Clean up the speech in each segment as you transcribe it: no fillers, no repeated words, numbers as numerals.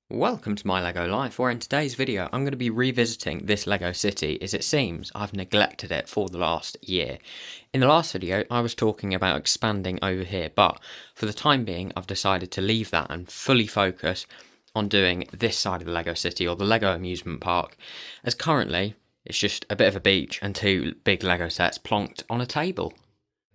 Welcome to my LEGO life, where in today's video I'm going to be revisiting this LEGO city, as it seems I've neglected it for the last year. In the last video I was talking about expanding over here, but for the time being I've decided to leave that and fully focus on doing this side of the LEGO city, or the LEGO Amusement Park, as currently it's just a bit of a beach and two big LEGO sets plonked on a table.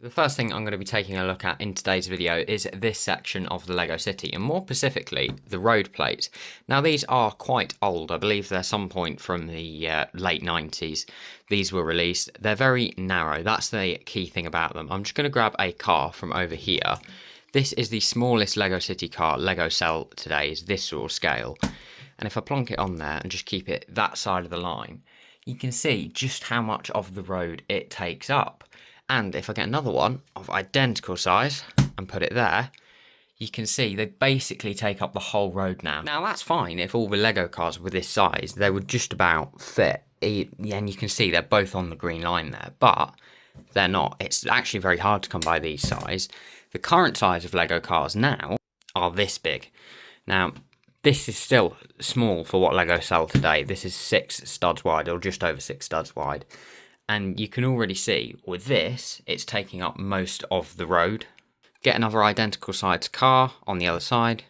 The first thing I'm going to be taking a look at in today's video is this section of the LEGO City, and more specifically, the road plates. Now these are quite old, I believe they're some point from the late 90s. These were released. They're very narrow, that's the key thing about them. I'm just going to grab a car from over here. This is the smallest LEGO City car LEGO sell today, is this sort of scale. And if I plonk it on there and just keep it that side of the line, you can see just how much of the road it takes up. And if I get another one of identical size and put it there, you can see they basically take up the whole road now. Now that's fine if all the LEGO cars were this size, they would just about fit. And you can see they're both on the green line there, but they're not. It's actually very hard to come by these size. The current size of LEGO cars now are this big. Now, this is still small for what LEGO sell today. This is 6 studs wide, or just over 6 studs wide. And you can already see with this, it's taking up most of the road. Get another identical size car on the other side,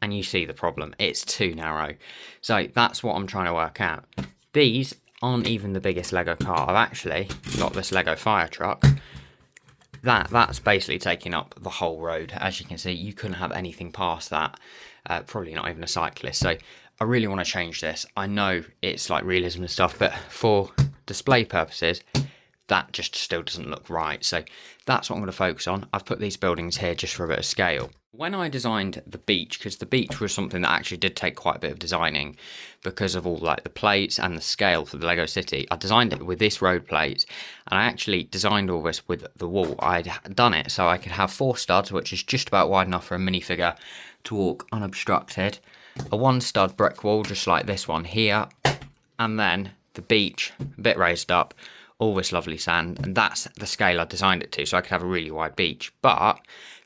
and you see the problem. It's too narrow. So that's what I'm trying to work out. These aren't even the biggest LEGO car. I've actually got this LEGO fire truck. That's basically taking up the whole road. As you can see, you couldn't have anything past that. Probably not even a cyclist. So I really want to change this. I know it's like realism and stuff, but for display purposes, that just still doesn't look right. So that's what I'm going to focus on. I've put these buildings here just for a bit of scale. When I designed the beach, because the beach was something that actually did take quite a bit of designing because of all like the plates and the scale for the LEGO City, I designed it with this road plate, and I actually designed all this with the wall. I'd done it so I could have 4 studs, which is just about wide enough for a minifigure to walk unobstructed, a 1 stud brick wall just like this one here, and then the beach a bit raised up, all this lovely sand, and that's the scale I designed it to, so I could have a really wide beach. But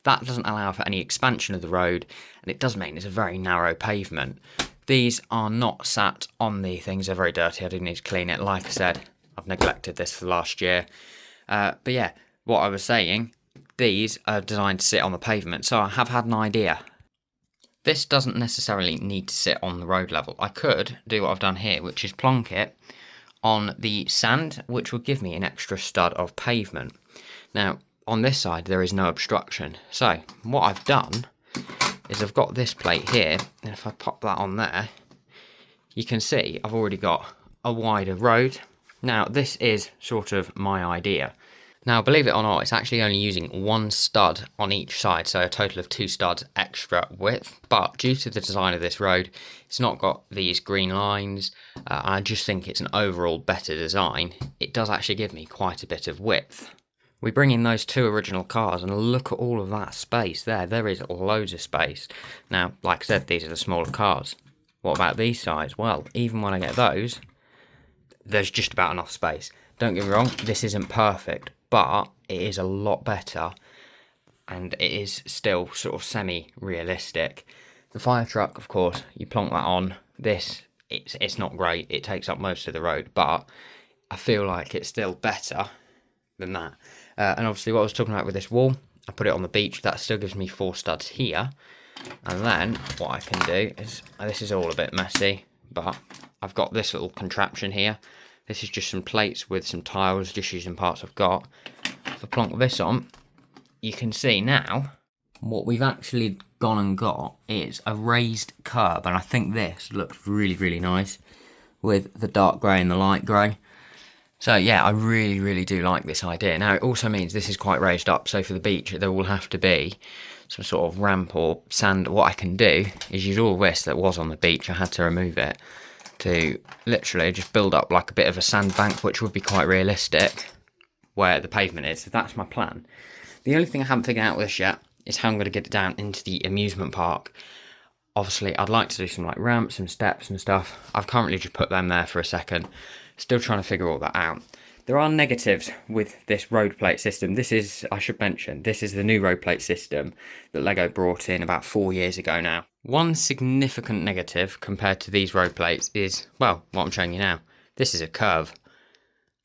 that doesn't allow for any expansion of the road, and it does mean it's a very narrow pavement. These are not sat on the things, they're very dirty, I do need to clean it. Like I said, I've neglected this for the last year. But yeah, what I was saying, these are designed to sit on the pavement, so I have had an idea. This doesn't necessarily need to sit on the road level. I could do what I've done here, which is plonk it on the sand, which will give me an extra stud of pavement. Now, on this side, there is no obstruction. So, what I've done is I've got this plate here, and if I pop that on there, you can see I've already got a wider road. Now, this is sort of my idea. Now, believe it or not, it's actually only using 1 stud on each side, so a total of 2 studs extra width. But due to the design of this road, it's not got these green lines. I just think it's an overall better design. It does actually give me quite a bit of width. We bring in those 2 original cars, and look at all of that space there. There is loads of space. Now, like I said, these are the smaller cars. What about these sides? Well, even when I get those, there's just about enough space. Don't get me wrong, this isn't perfect, but it is a lot better, and it is still sort of semi-realistic. The fire truck, of course, you plonk that on. This, it's not great, it takes up most of the road, but I feel like it's still better than that. And obviously what I was talking about with this wall, I put it on the beach, that still gives me 4 studs here. And then what I can do is, this is all a bit messy, but I've got this little contraption here. This is just some plates with some tiles, just using parts I've got. If I plonk this on, you can see now what we've actually gone and got is a raised curb, and I think this looks really, really nice with the dark grey and the light grey. So yeah, I really, really do like this idea. Now it also means this is quite raised up, so for the beach there will have to be some sort of ramp or sand. What I can do is use all this that was on the beach, I had to remove it, to literally just build up like a bit of a sandbank, which would be quite realistic where the pavement is. So that's my plan. The only thing I haven't figured out with this yet is how I'm going to get it down into the amusement park. Obviously, I'd like to do some like ramps and steps and stuff. I've currently just put them there for a second. Still trying to figure all that out. There are negatives with this road plate system. This is, I should mention, this is the new road plate system that LEGO brought in about 4 years ago now. One significant negative compared to these road plates is, well, what I'm showing you now. This is a curve.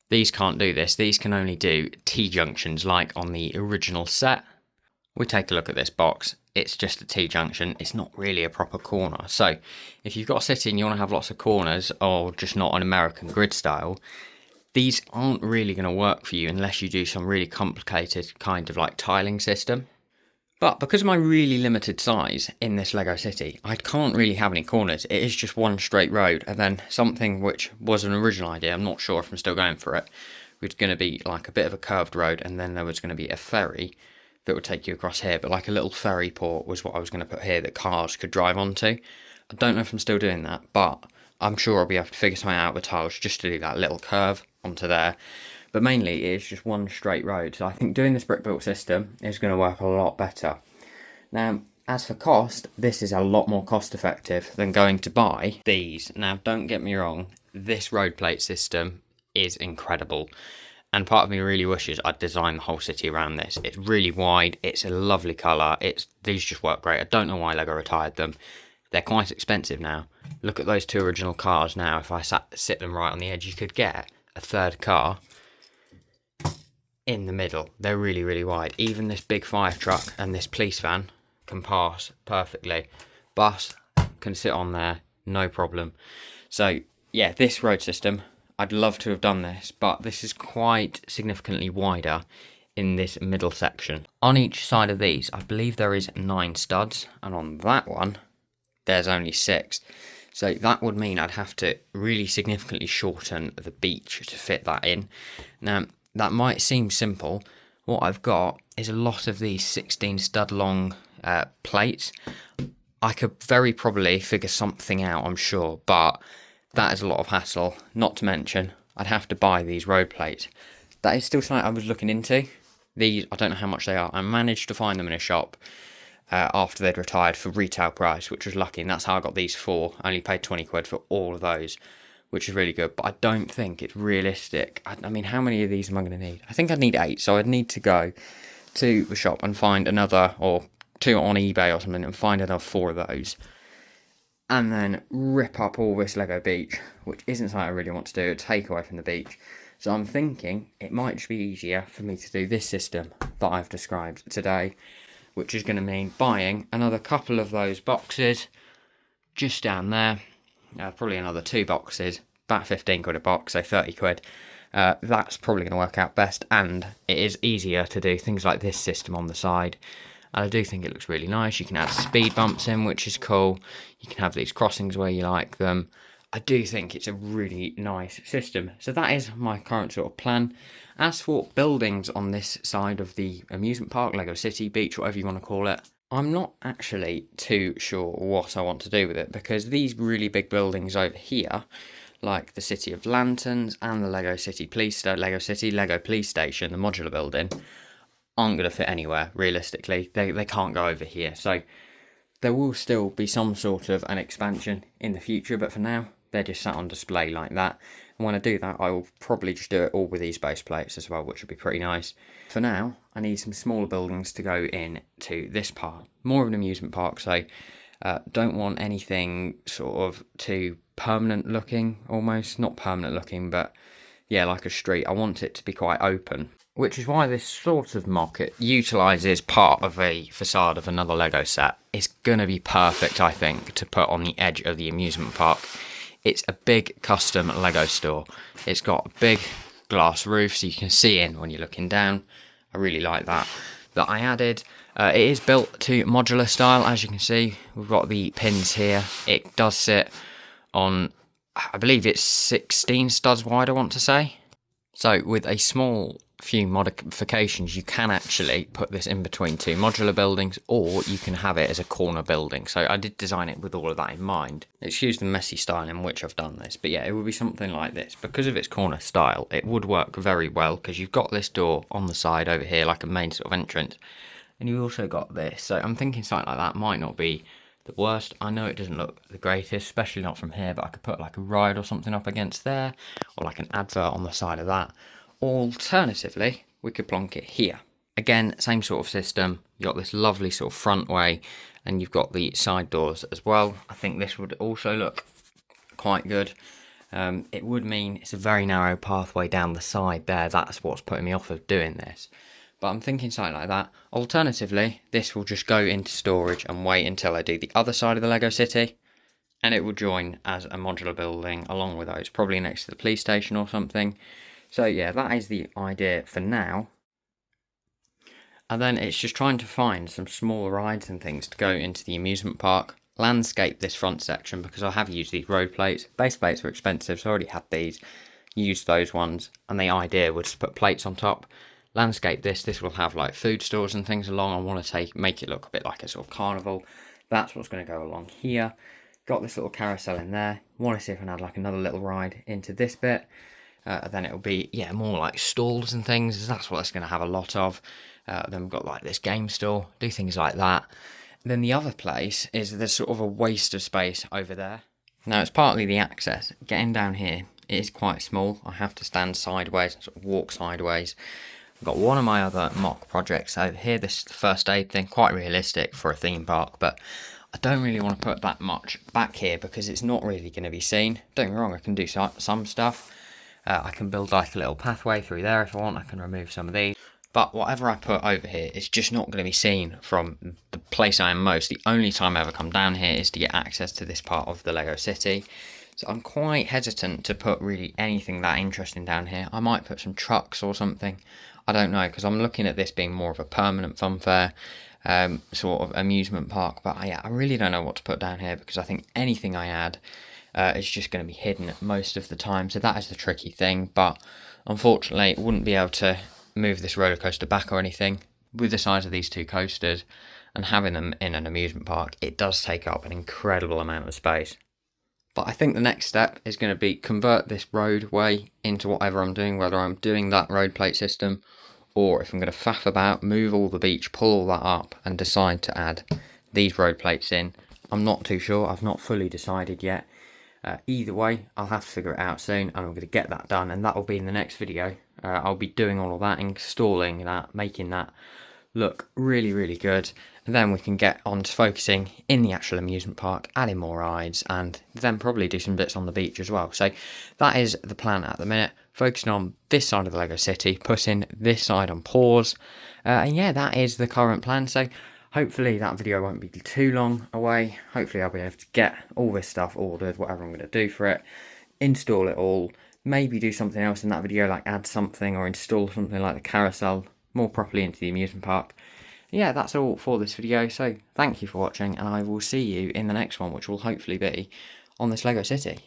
These can't do this. These can only do T-junctions like on the original set. We take a look at this box. It's just a T-junction. It's not really a proper corner. So if you've got a city and you want to have lots of corners, or just not an American grid style, these aren't really going to work for you unless you do some really complicated kind of like tiling system. But because of my really limited size in this Lego city, I can't really have any corners. It is just one straight road, and then something which was an original idea, I'm not sure if I'm still going for it, was going to be like a bit of a curved road, and then there was going to be a ferry that would take you across here, but like a little ferry port was what I was going to put here that cars could drive onto. I don't know if I'm still doing that, but I'm sure I'll be able to figure something out with tiles just to do that little curve onto there. But mainly it's just one straight road, so I think doing this brick built system is going to work a lot better. Now, as for cost, this is a lot more cost effective than going to buy these. Now, don't get me wrong, this road plate system is incredible. And part of me really wishes I'd designed the whole city around this. It's really wide, it's a lovely colour, these just work great. I don't know why LEGO retired them. They're quite expensive now. Look at those two original cars now. If I sit them right on the edge, you could get a third car in the middle. They're really, really wide. Even this big fire truck and this police van can pass perfectly. Bus can sit on there, no problem. So yeah, this road system, I'd love to have done this, but this is quite significantly wider in this middle section. On each side of these, I believe there is 9 studs, and on that one, there's only 6. So that would mean I'd have to really significantly shorten the beach to fit that in. Now, that might seem simple. What I've got is a lot of these 16 stud long plates. I could very probably figure something out, I'm sure, but that is a lot of hassle. Not to mention, I'd have to buy these road plates. That is still something I was looking into. These, I don't know how much they are. I managed to find them in a shop after they'd retired for retail price, which was lucky, and that's how I got these 4. I only paid 20 quid for all of those, which is really good, but I don't think it's realistic. I mean, how many of these am I going to need? I think I'd need 8, so I'd need to go to the shop and find another, or 2 on eBay or something, and find another 4 of those, and then rip up all this Lego beach, which isn't something I really want to do, take away from the beach. So I'm thinking it might just be easier for me to do this system that I've described today, which is going to mean buying another couple of those boxes just down there, probably another 2 boxes, about 15 quid a box, so 30 quid. That's probably going to work out best, and it is easier to do things like this system on the side. And I do think it looks really nice. You can add speed bumps in, which is cool. You can have these crossings where you like them. I do think it's a really nice system. So that is my current sort of plan. As for buildings on this side of the amusement park, Lego City, beach, whatever you want to call it, I'm not actually too sure what I want to do with it, because these really big buildings over here, like the City of Lanterns and the Lego Police Station, the modular building, aren't going to fit anywhere, realistically. They can't go over here. So there will still be some sort of an expansion in the future, but for now, they're just sat on display like that. And when I do that, I will probably just do it all with these base plates as well, which would be pretty nice. For now, I need some smaller buildings to go in to this part. More of an amusement park, so don't want anything sort of too permanent looking, almost. Not permanent looking, but yeah, like a street. I want it to be quite open, which is why this sort of mock, it utilises part of a facade of another Lego set. It's going to be perfect, I think, to put on the edge of the amusement park. It's a big custom Lego store. It's got a big glass roof so you can see in when you're looking down. I really like that I added. It is built to modular style, as you can see. We've got the pins here. It does sit on, I believe it's 16 studs wide, I want to say. So with a small few modifications, you can actually put this in between 2 modular buildings, or you can have it as a corner building. So I did design it with all of that in mind. Excuse the messy style in which I've done this, but yeah, it would be something like this. Because of its corner style, it would work very well, because you've got this door on the side over here, like a main sort of entrance, and you've also got this. So I'm thinking something like that might not be the worst. I know it doesn't look the greatest, especially not from here, but I could put like a ride or something up against there, or like an advert on the side of that. Alternatively, we could plonk it here. Again, same sort of system. You got this lovely sort of front way, and you've got the side doors as well. I think this would also look quite good. It would mean it's a very narrow pathway down the side there. That's what's putting me off of doing this. But I'm thinking something like that. Alternatively, this will just go into storage and wait until I do the other side of the Lego City. And it will join as a modular building along with those, probably next to the police station or something. So yeah, that is the idea for now. And then it's just trying to find some small rides and things to go into the amusement park. Landscape this front section because I have used these road plates. Base plates were expensive, so I already had these. Used those ones, and the idea was to put plates on top. Landscape this will have like food stores and things along. I want to make it look a bit like a sort of carnival. That's what's going to go along here. Got this little carousel in there. Want to see if I can add like another little ride into this bit. Then it'll be, yeah, more like stalls and things. That's what it's going to have a lot of. Then we've got like this game store. Do things like that. And then the other place is there's sort of a waste of space over there. Now it's partly the access. Getting down here, it is quite small. I have to stand sideways and sort of walk sideways. I've got one of my other mock projects over here. This is the first aid thing. Quite realistic for a theme park, but I don't really want to put that much back here because it's not really going to be seen. Don't get me wrong, I can do some stuff. I can build like a little pathway through there if I want. I can remove some of these. But whatever I put over here is just not going to be seen from the place I am most. The only time I ever come down here is to get access to this part of the Lego City. So I'm quite hesitant to put really anything that interesting down here. I might put some trucks or something. I don't know, because I'm looking at this being more of a permanent fun fair. Sort of amusement park, but I really don't know what to put down here because I think anything I add is just going to be hidden most of the time, so that is the tricky thing. But unfortunately, I wouldn't be able to move this roller coaster back or anything. With the size of these two coasters and having them in an amusement park, it does take up an incredible amount of space. But I think the next step is going to be convert this roadway into whatever I'm doing, whether I'm doing that road plate system or if I'm going to faff about, move all the beach, pull all that up and decide to add these road plates in. I'm not too sure. I've not fully decided yet. Either way, I'll have to figure it out soon and I'm going to get that done and that will be in the next video. I'll be doing all of that, installing that, making that look really, really good. And then we can get on to focusing in the actual amusement park, adding more rides, and then probably do some bits on the beach as well. So that is the plan at the minute. Focusing on this side of the Lego City, putting this side on pause. And yeah, that is the current plan. So hopefully that video won't be too long away. Hopefully I'll be able to get all this stuff ordered, whatever I'm going to do for it, install it all, maybe do something else in that video, like add something or install something like the carousel more properly into the amusement park. Yeah, that's all for this video, so thank you for watching and I will see you in the next one, which will hopefully be on this Lego City.